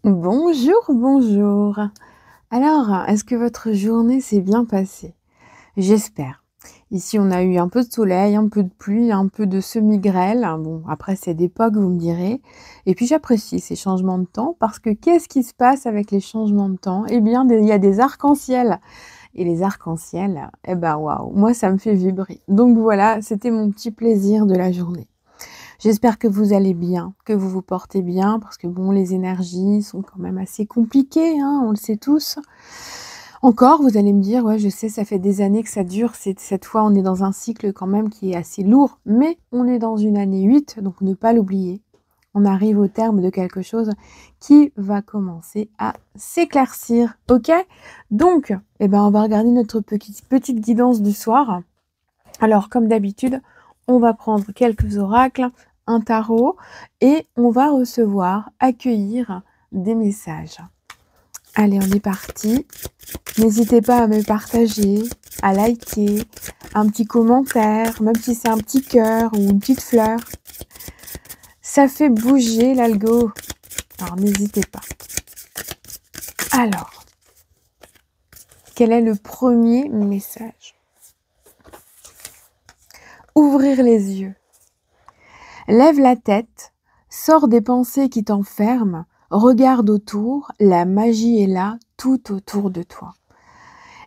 Bonjour, bonjour. Alors, est-ce que votre journée s'est bien passée? J'espère. Ici, on a eu un peu de soleil, un peu de pluie, un peu de semi-grêle. Bon, après, c'est d'époque, vous me direz. Et puis, j'apprécie ces changements de temps parce que qu'est-ce qui se passe avec les changements de temps? Eh bien, il y a des arcs-en-ciel. Et les arcs-en-ciel, eh ben, waouh, moi, ça me fait vibrer. Donc voilà, c'était mon petit plaisir de la journée. J'espère que vous allez bien, que vous vous portez bien, parce que bon, les énergies sont quand même assez compliquées, hein, on le sait tous. Encore, vous allez me dire, ouais, je sais, ça fait des années que ça dure, cette fois, on est dans un cycle quand même qui est assez lourd, mais on est dans une année 8, donc ne pas l'oublier. On arrive au terme de quelque chose qui va commencer à s'éclaircir, ok? Donc, eh ben, on va regarder notre petite guidance du soir. Alors, comme d'habitude, on va prendre quelques oracles, un tarot, et on va recevoir, accueillir des messages. Allez, on est parti. N'hésitez pas à me partager, à liker, un petit commentaire, même si c'est un petit cœur ou une petite fleur. Ça fait bouger l'algo. Alors, n'hésitez pas. Alors, quel est le premier message? Ouvrir les yeux. Lève la tête, sors des pensées qui t'enferment, regarde autour, la magie est là, tout autour de toi.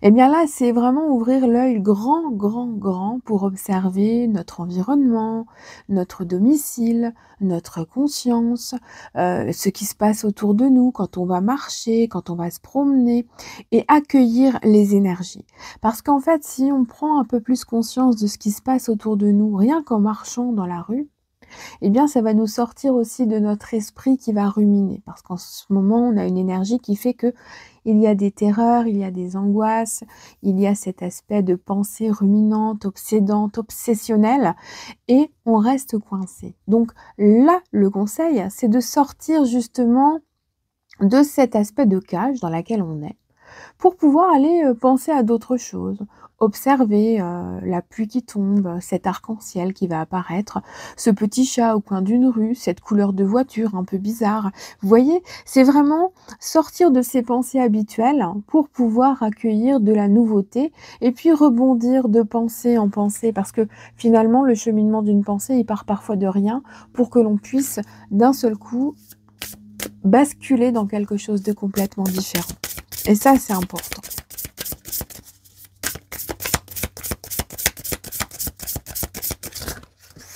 Eh bien là, c'est vraiment ouvrir l'œil grand, grand, grand pour observer notre environnement, notre domicile, notre conscience, ce qui se passe autour de nous quand on va marcher, quand on va se promener, et accueillir les énergies. Parce qu'en fait, si on prend un peu plus conscience de ce qui se passe autour de nous, rien qu'en marchant dans la rue, eh bien, ça va nous sortir aussi de notre esprit qui va ruminer. Parce qu'en ce moment, on a une énergie qui fait que il y a des terreurs, il y a des angoisses, il y a cet aspect de pensée ruminante, obsédante, obsessionnelle, et on reste coincé. Donc là, le conseil, c'est de sortir justement de cet aspect de cage dans laquelle on est, pour pouvoir aller penser à d'autres choses, observer la pluie qui tombe, cet arc-en-ciel qui va apparaître, ce petit chat au coin d'une rue, cette couleur de voiture un peu bizarre. Vous voyez, c'est vraiment sortir de ses pensées habituelles pour pouvoir accueillir de la nouveauté et puis rebondir de pensée en pensée parce que finalement le cheminement d'une pensée il part parfois de rien pour que l'on puisse d'un seul coup basculer dans quelque chose de complètement différent. Et ça, c'est important.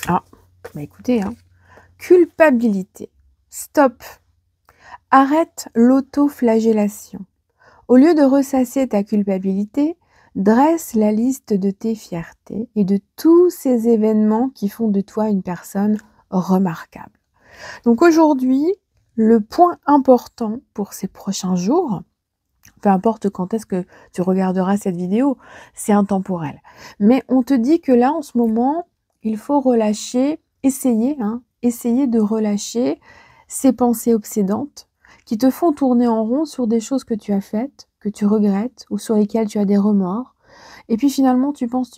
Ah, bah écoutez, hein. Culpabilité. Stop. Arrête l'autoflagellation. Au lieu de ressasser ta culpabilité, dresse la liste de tes fiertés et de tous ces événements qui font de toi une personne remarquable. Donc aujourd'hui, le point important pour ces prochains jours, peu importe quand est-ce que tu regarderas cette vidéo, c'est intemporel. Mais on te dit que là, en ce moment, il faut relâcher, essayer de relâcher ces pensées obsédantes qui te font tourner en rond sur des choses que tu as faites, que tu regrettes ou sur lesquelles tu as des remords. Et puis finalement, tu penses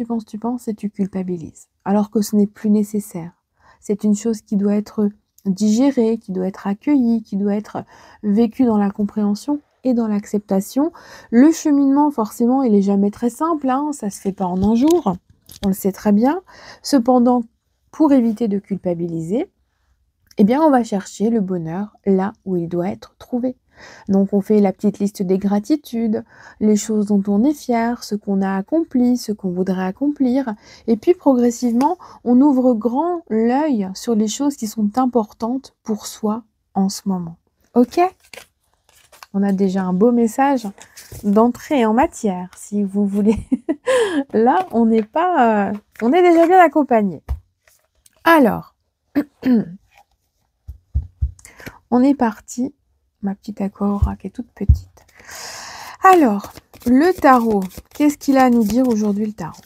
et tu culpabilises. Alors que ce n'est plus nécessaire. C'est une chose qui doit être digérée, qui doit être accueillie, qui doit être vécue dans la compréhension et dans l'acceptation. Le cheminement, forcément, il est jamais très simple, hein, ça se fait pas en un jour, on le sait très bien. Cependant, pour éviter de culpabiliser, eh bien, on va chercher le bonheur là où il doit être trouvé. Donc, on fait la petite liste des gratitudes, les choses dont on est fier, ce qu'on a accompli, ce qu'on voudrait accomplir. Et puis, progressivement, on ouvre grand l'œil sur les choses qui sont importantes pour soi en ce moment. Ok ? On a déjà un beau message d'entrée en matière, si vous voulez. Là, on n'est pas... on est déjà bien accompagné. Alors, on est parti. Ma petite aquaora qui est toute petite. Alors, le tarot. Qu'est-ce qu'il a à nous dire aujourd'hui, le tarot?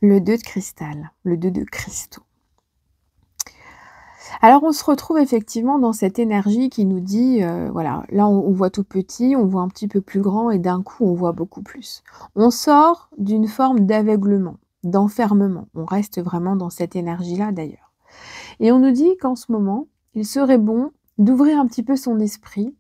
Le 2 de cristal, le 2 de cristaux. Alors on se retrouve effectivement dans cette énergie qui nous dit, voilà, là on voit tout petit, on voit un petit peu plus grand et d'un coup on voit beaucoup plus. On sort d'une forme d'aveuglement, d'enfermement. On reste vraiment dans cette énergie-là d'ailleurs. Et on nous dit qu'en ce moment, il serait bon d'ouvrir un petit peu son esprit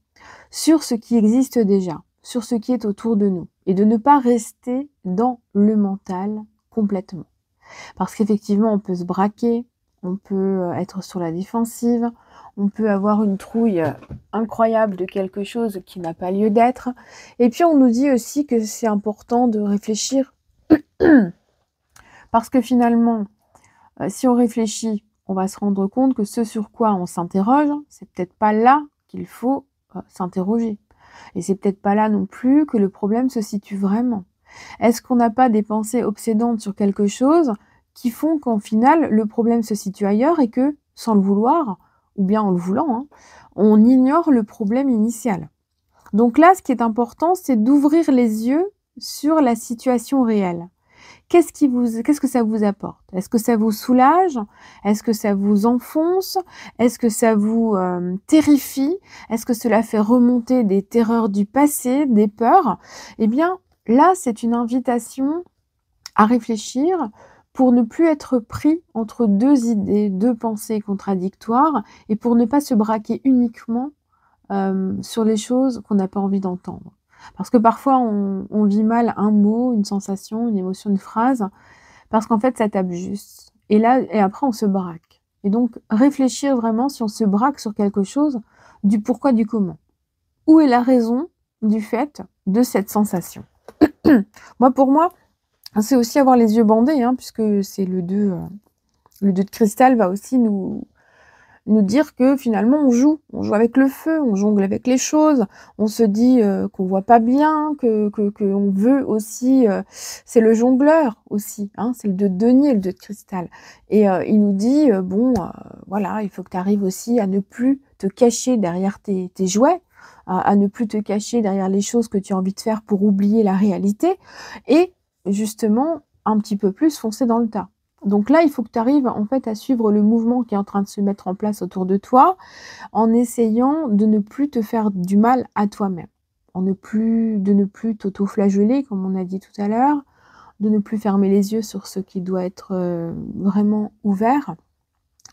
sur ce qui existe déjà, sur ce qui est autour de nous et de ne pas rester dans le mental complètement. Parce qu'effectivement, on peut se braquer, on peut être sur la défensive, on peut avoir une trouille incroyable de quelque chose qui n'a pas lieu d'être. Et puis on nous dit aussi que c'est important de réfléchir parce que finalement, si on réfléchit, on va se rendre compte que ce sur quoi on s'interroge, c'est peut-être pas là qu'il faut s'interroger. Et c'est peut-être pas là non plus que le problème se situe vraiment. Est-ce qu'on n'a pas des pensées obsédantes sur quelque chose qui font qu'en final, le problème se situe ailleurs et que, sans le vouloir, ou bien en le voulant, hein, on ignore le problème initial. Donc là, ce qui est important, c'est d'ouvrir les yeux sur la situation réelle. Qu'est-ce que ça vous apporte? Est-ce que ça vous soulage? Est-ce que ça vous enfonce? Est-ce que ça vous terrifie? Est-ce que cela fait remonter des terreurs du passé, des peurs? Eh bien, là, c'est une invitation à réfléchir pour ne plus être pris entre deux idées, deux pensées contradictoires et pour ne pas se braquer uniquement sur les choses qu'on n'a pas envie d'entendre. Parce que parfois, on vit mal un mot, une sensation, une émotion, une phrase, parce qu'en fait, ça tape juste. Et là, et après, on se braque. Et donc, réfléchir vraiment si on se braque sur quelque chose, du pourquoi, du comment. Où est la raison du fait de cette sensation? Pour moi, c'est aussi avoir les yeux bandés, hein, puisque c'est le 2 de cristal va aussi nous dire que finalement on joue avec le feu, on jongle avec les choses, on se dit qu'on voit pas bien, que on veut aussi, c'est le jongleur aussi, hein, c'est le 2 de denier, le 2 de cristal et il nous dit, voilà, il faut que tu arrives aussi à ne plus te cacher derrière tes jouets, à ne plus te cacher derrière les choses que tu as envie de faire pour oublier la réalité et justement un petit peu plus foncer dans le tas. Donc là, il faut que tu arrives en fait à suivre le mouvement qui est en train de se mettre en place autour de toi, en essayant de ne plus te faire du mal à toi-même, de ne plus t'auto-flageller, comme on a dit tout à l'heure, de ne plus fermer les yeux sur ce qui doit être vraiment ouvert,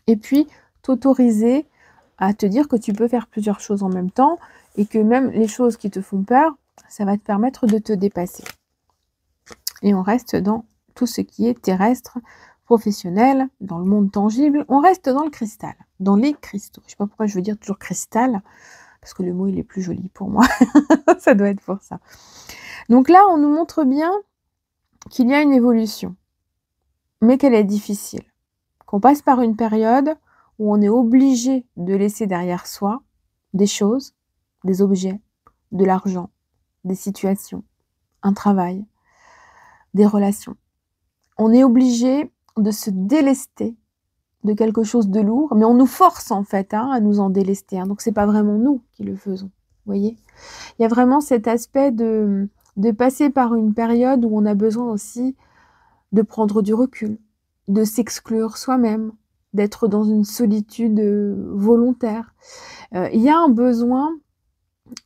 et puis t'autoriser à te dire que tu peux faire plusieurs choses en même temps, et que même les choses qui te font peur, ça va te permettre de te dépasser. Et on reste dans tout ce qui est terrestre, professionnel, dans le monde tangible, on reste dans le cristal, dans les cristaux. Je ne sais pas pourquoi je veux dire toujours cristal, parce que le mot il est plus joli pour moi. Ça doit être pour ça. Donc là, on nous montre bien qu'il y a une évolution, mais qu'elle est difficile. Qu'on passe par une période où on est obligé de laisser derrière soi des choses, des objets, de l'argent, des situations, un travail, des relations. On est obligé de se délester de quelque chose de lourd, mais on nous force en fait à nous en délester. Donc c'est pas vraiment nous qui le faisons. Vous voyez, il y a vraiment cet aspect de passer par une période où on a besoin aussi de prendre du recul, de s'exclure soi-même, d'être dans une solitude volontaire. Il y a un besoin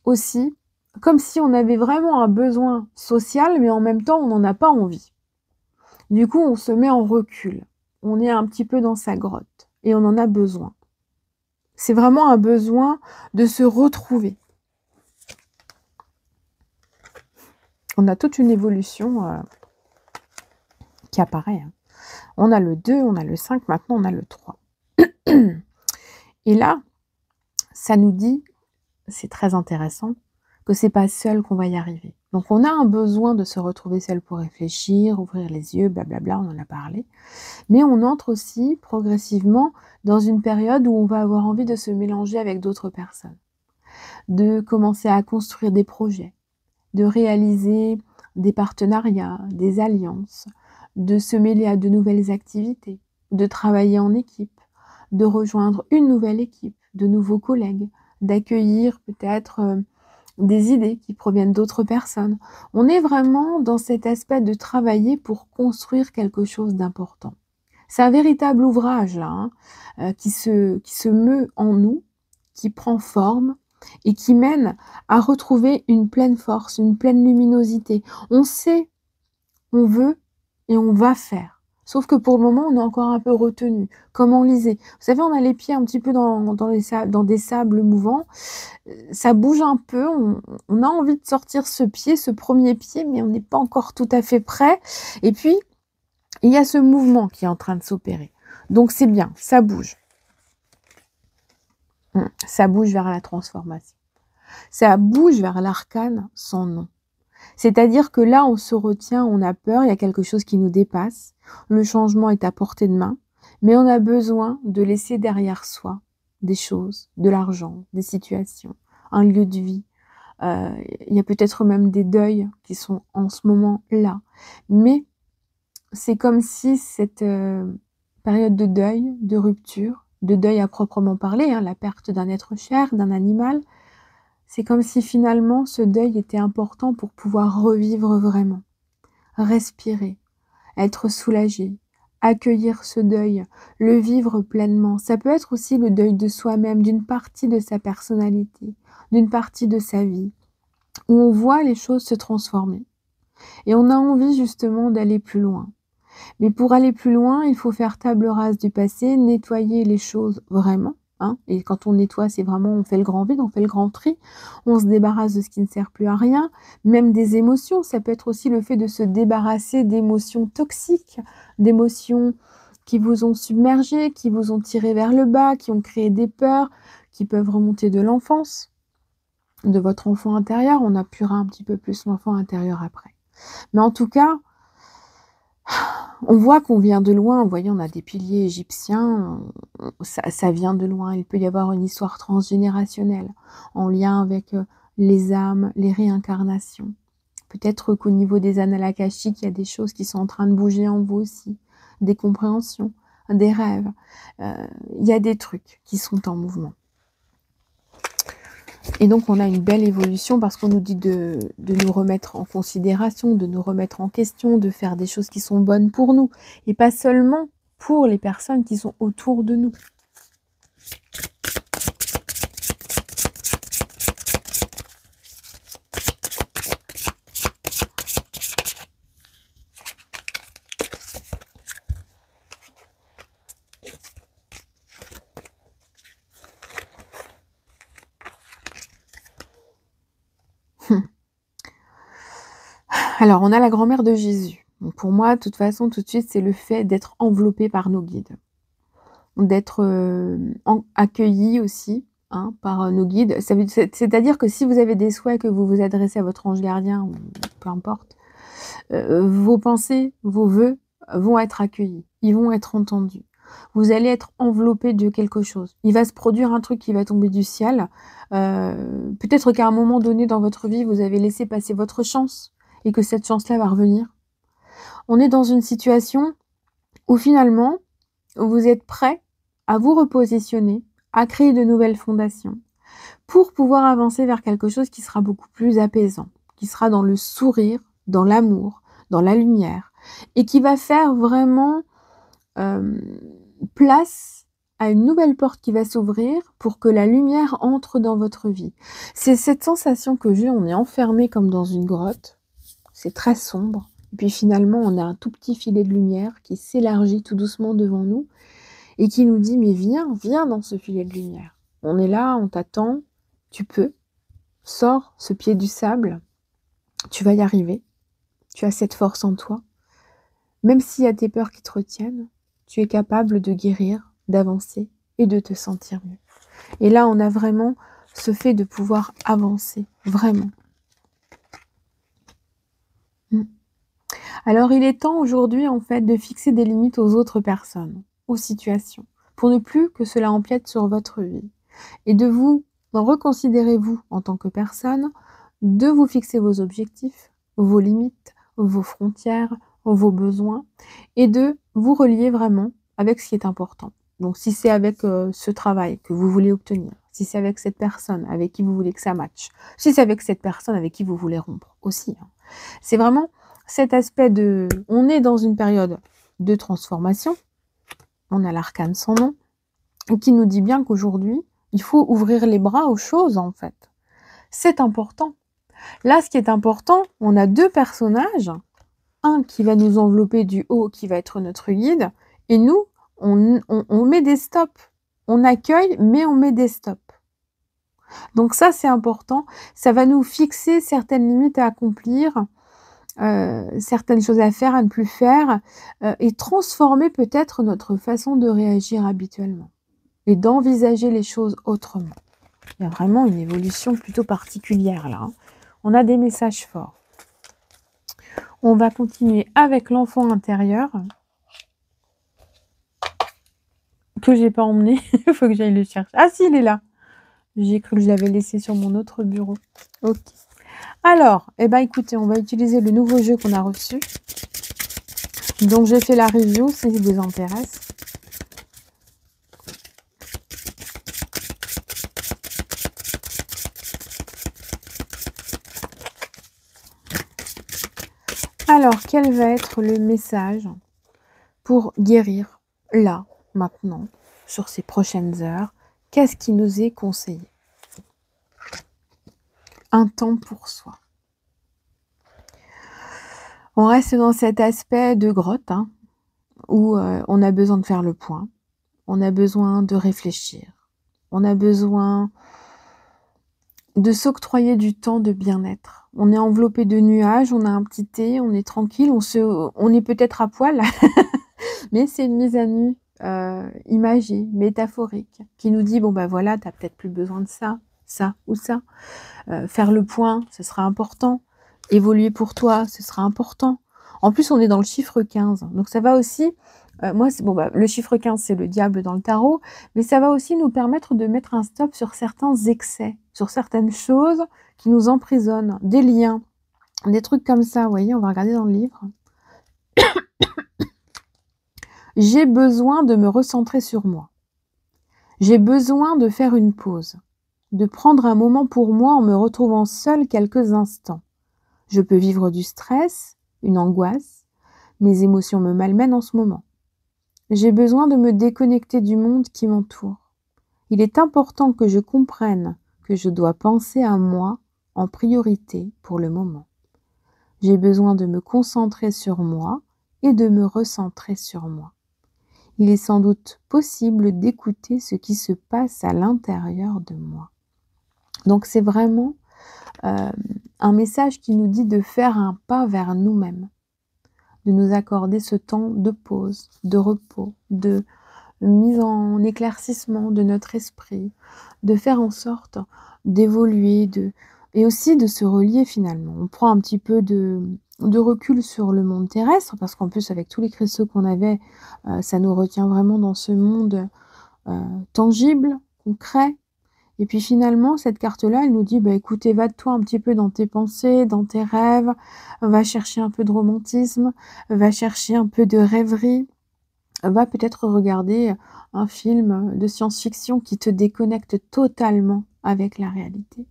aussi, comme si on avait vraiment un besoin social, mais en même temps on n'en a pas envie. Du coup, on se met en recul. On est un petit peu dans sa grotte et on en a besoin. C'est vraiment un besoin de se retrouver. On a toute une évolution qui apparaît. Hein. On a le 2, on a le 5, maintenant on a le 3. Et là, ça nous dit, c'est très intéressant, que c'est pas seul qu'on va y arriver. Donc on a un besoin de se retrouver seul pour réfléchir, ouvrir les yeux, blablabla, on en a parlé. Mais on entre aussi progressivement dans une période où on va avoir envie de se mélanger avec d'autres personnes, de commencer à construire des projets, de réaliser des partenariats, des alliances, de se mêler à de nouvelles activités, de travailler en équipe, de rejoindre une nouvelle équipe, de nouveaux collègues, d'accueillir peut-être des idées qui proviennent d'autres personnes. On est vraiment dans cet aspect de travailler pour construire quelque chose d'important. C'est un véritable ouvrage là, hein, qui se meut en nous, qui prend forme et qui mène à retrouver une pleine force, une pleine luminosité. On sait, on veut et on va faire. Sauf que pour le moment, on est encore un peu retenu, comme enlisé. Vous savez, on a les pieds un petit peu dans des sables mouvants, ça bouge un peu, on a envie de sortir ce pied, ce premier pied, mais on n'est pas encore tout à fait prêt. Et puis, il y a ce mouvement qui est en train de s'opérer. Donc c'est bien, ça bouge. Ça bouge vers la transformation. Ça bouge vers l'arcane sans nom. C'est-à-dire que là, on se retient, on a peur, il y a quelque chose qui nous dépasse. Le changement est à portée de main, mais on a besoin de laisser derrière soi des choses, de l'argent, des situations, un lieu de vie. Il y a peut-être même des deuils qui sont en ce moment là. Mais c'est comme si cette période de deuil, de rupture, de deuil à proprement parler, hein, la perte d'un être cher, d'un animal, c'est comme si finalement ce deuil était important pour pouvoir revivre vraiment, respirer, être soulagé, accueillir ce deuil, le vivre pleinement. Ça peut être aussi le deuil de soi-même, d'une partie de sa personnalité, d'une partie de sa vie, où on voit les choses se transformer. Et on a envie justement d'aller plus loin. Mais pour aller plus loin, il faut faire table rase du passé, nettoyer les choses vraiment. Hein. Et quand on nettoie, c'est vraiment, on fait le grand vide, on fait le grand tri, on se débarrasse de ce qui ne sert plus à rien, même des émotions. Ça peut être aussi le fait de se débarrasser d'émotions toxiques, d'émotions qui vous ont submergé, qui vous ont tiré vers le bas, qui ont créé des peurs, qui peuvent remonter de l'enfance, de votre enfant intérieur. On appuiera un petit peu plus l'enfant intérieur après. Mais en tout cas, on voit qu'on vient de loin. Vous voyez, on a des piliers égyptiens, ça vient de loin. Il peut y avoir une histoire transgénérationnelle en lien avec les âmes, les réincarnations. Peut-être qu'au niveau des annales akashiques, il y a des choses qui sont en train de bouger en vous aussi, des compréhensions, des rêves. Il y a des trucs qui sont en mouvement. Et donc, on a une belle évolution parce qu'on nous dit de nous remettre en considération, de nous remettre en question, de faire des choses qui sont bonnes pour nous. Et pas seulement pour les personnes qui sont autour de nous. Alors, on a la grand-mère de Jésus. Donc, pour moi, de toute façon, tout de suite, c'est le fait d'être enveloppé par nos guides. D'être accueilli aussi hein, par nos guides. C'est-à-dire que si vous avez des souhaits, que vous vous adressez à votre ange gardien, ou peu importe, vos pensées, vos vœux vont être accueillis. Ils vont être entendus. Vous allez être enveloppé de quelque chose. Il va se produire un truc qui va tomber du ciel. Peut-être qu'à un moment donné dans votre vie, vous avez laissé passer votre chance et que cette chance-là va revenir. On est dans une situation où finalement, vous êtes prêt à vous repositionner, à créer de nouvelles fondations pour pouvoir avancer vers quelque chose qui sera beaucoup plus apaisant, qui sera dans le sourire, dans l'amour, dans la lumière et qui va faire vraiment place à une nouvelle porte qui va s'ouvrir pour que la lumière entre dans votre vie. C'est cette sensation que j'ai, on est enfermé comme dans une grotte, c'est très sombre, et puis finalement on a un tout petit filet de lumière qui s'élargit tout doucement devant nous et qui nous dit mais viens dans ce filet de lumière. On est là, on t'attend, tu peux, sors ce pied du sable, tu vas y arriver, tu as cette force en toi. Même s'il y a tes peurs qui te retiennent, tu es capable de guérir, d'avancer et de te sentir mieux. Et là, on a vraiment ce fait de pouvoir avancer, vraiment. Alors, il est temps aujourd'hui, en fait, de fixer des limites aux autres personnes, aux situations, pour ne plus que cela empiète sur votre vie. Et de vous reconsidérer, vous, en tant que personne, de vous fixer vos objectifs, vos limites, vos frontières, vos besoins, et de vous relier vraiment avec ce qui est important. Donc, si c'est avec ce travail que vous voulez obtenir, si c'est avec cette personne avec qui vous voulez que ça matche, si c'est avec cette personne avec qui vous voulez rompre aussi. Hein. C'est vraiment cet aspect de... On est dans une période de transformation, on a l'arcane sans nom, qui nous dit bien qu'aujourd'hui, il faut ouvrir les bras aux choses, en fait. C'est important. Là, ce qui est important, on a deux personnages, un qui va nous envelopper du haut, qui va être notre guide, et nous, on met des stops. On accueille, mais on met des stops. Donc ça, c'est important. Ça va nous fixer certaines limites à accomplir, certaines choses à faire, à ne plus faire, et transformer peut-être notre façon de réagir habituellement et d'envisager les choses autrement. Il y a vraiment une évolution plutôt particulière là. On a des messages forts. On va continuer avec l'enfant intérieur que j'ai pas emmené. Il faut que j'aille le chercher. Ah si, il est là. J'ai cru que je l'avais laissé sur mon autre bureau. Ok. Alors, eh ben, écoutez, on va utiliser le nouveau jeu qu'on a reçu. Donc, j'ai fait la review, si ça vous intéresse. Alors, quel va être le message pour guérir là, maintenant, sur ces prochaines heures? Qu'est-ce qui nous est conseillé? Un temps pour soi. On reste dans cet aspect de grotte, hein, où on a besoin de faire le point, on a besoin de réfléchir, on a besoin de s'octroyer du temps de bien-être. On est enveloppé de nuages, on a un petit thé, on est tranquille, on est peut-être à poil, mais c'est une mise à nu imagée, métaphorique, qui nous dit, bon ben voilà, t'as peut-être plus besoin de ça, ça ou ça. Faire le point, ce sera important. Évoluer pour toi, ce sera important. En plus, on est dans le chiffre 15. Donc, ça va aussi... moi, bon, bah, le chiffre 15, c'est le diable dans le tarot. Mais ça va aussi nous permettre de mettre un stop sur certains excès, sur certaines choses qui nous emprisonnent, des liens, des trucs comme ça. Vous voyez, on va regarder dans le livre. J'ai besoin de me recentrer sur moi. J'ai besoin de faire une pause, de prendre un moment pour moi en me retrouvant seule quelques instants. Je peux vivre du stress, une angoisse. Mes émotions me malmènent en ce moment. J'ai besoin de me déconnecter du monde qui m'entoure. Il est important que je comprenne que je dois penser à moi en priorité pour le moment. J'ai besoin de me concentrer sur moi et de me recentrer sur moi. Il est sans doute possible d'écouter ce qui se passe à l'intérieur de moi. Donc c'est vraiment un message qui nous dit de faire un pas vers nous-mêmes, de nous accorder ce temps de pause, de repos, de mise en éclaircissement de notre esprit, de faire en sorte d'évoluer, et aussi de se relier finalement. On prend un petit peu de recul sur le monde terrestre, parce qu'en plus avec tous les cristaux qu'on avait, ça nous retient vraiment dans ce monde tangible, concret. Et puis finalement, cette carte-là, elle nous dit, bah, écoute, évade-toi un petit peu dans tes pensées, dans tes rêves, va chercher un peu de romantisme, va chercher un peu de rêverie, va peut-être regarder un film de science-fiction qui te déconnecte totalement avec la réalité.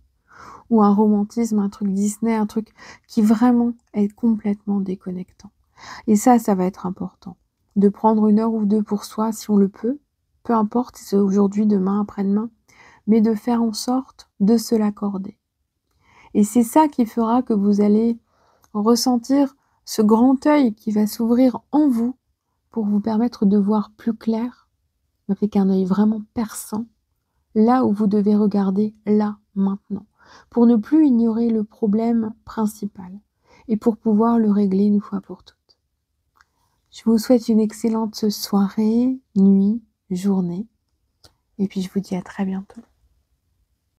Ou un romantisme, un truc Disney, un truc qui vraiment est complètement déconnectant. Et ça va être important. De prendre 1 heure ou 2 pour soi, si on le peut, peu importe si c'est aujourd'hui, demain, après-demain, mais de faire en sorte de se l'accorder. Et c'est ça qui fera que vous allez ressentir ce grand œil qui va s'ouvrir en vous pour vous permettre de voir plus clair, avec un œil vraiment perçant, là où vous devez regarder, là, maintenant, pour ne plus ignorer le problème principal et pour pouvoir le régler une fois pour toutes. Je vous souhaite une excellente soirée, nuit, journée, et puis je vous dis à très bientôt.